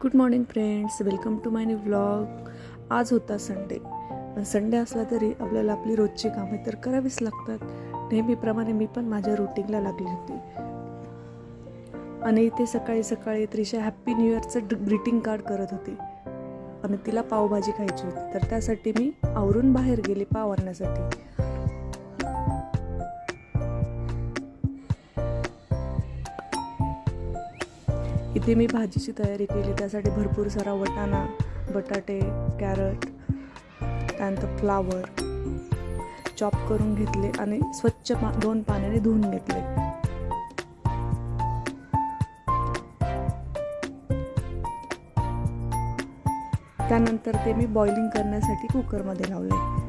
Good morning friends, welcome to my new vlog. आज होता Sunday. Sunday असला तरी आपल्याला आपली रोजची कामे तर करावीच लागतात. नेहमीप्रमाणे मी पण माझ्या रुटीनला लागली होती आणि इथे सकाळी सकाळी त्रिशा हॅप्पी न्यू इयरचं ग्रीटिंग कार्ड करत होती आणि तिला पावभाजी खायची होती. तर त्यासाठी मी आवरून बाहेर गेले पाव आणण्यासाठी. इथे मी भाजीची तयारी केली. त्यासाठी भरपूर सारा वाटाणा, बटाटे, कॅरट, त्यानंतर फ्लावर चॉप करून घेतले आणि स्वच्छ 2 पाण्याने धुवून घेतले. त्यानंतर ते मी बॉइलिंग करण्यासाठी कुकरमध्ये लावले.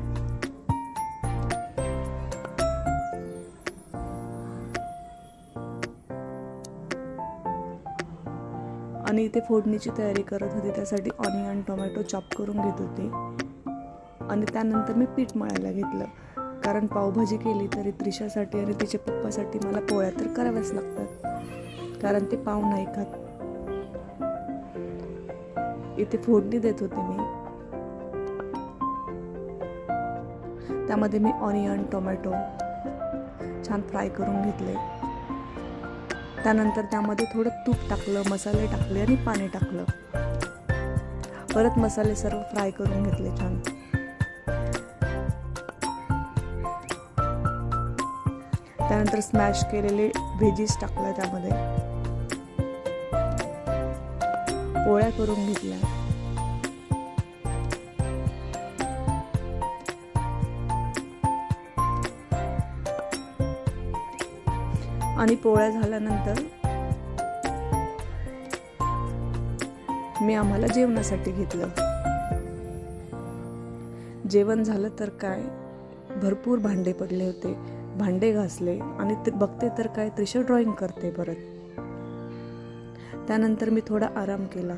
आणि इथे फोडणीची तयारी करत होते. त्यासाठी ऑनियन, टोमॅटो चॉप करून घेत होते आणि त्यानंतर मी पीठ मळायला घेतलं. कारण पावभाजी केली तरी त्रिशासाठी आणि तिच्या पप्पासाठी मला पोळ्या तर कराव्याच लागतात, कारण ते पाव नाही खात. इथे फोडणी देत होते मी. त्यामध्ये मी ऑनियन, टोमॅटो छान फ्राय करून घेतले. त्यानंतर त्यामध्ये थोडं तूप टाकलं, मसाले टाकले आणि पाणी टाकलं. परत मसाले सर्व फ्राय करून घेतले छान. त्यानंतर स्मॅश केलेले व्हेजीस टाकले. त्यामध्ये पोळ्या करून घेतल्या. आणि पोळ्या झाल्यानंतर मी आम्हाला जेवणासाठी घेतलं. जेवण झालं तर काय, भरपूर भांडे पडले होते. भांडे घासले आणि ते बघते तर काय त्रिशा ड्रॉइंग करते परत. त्यानंतर मी थोडा आराम केला.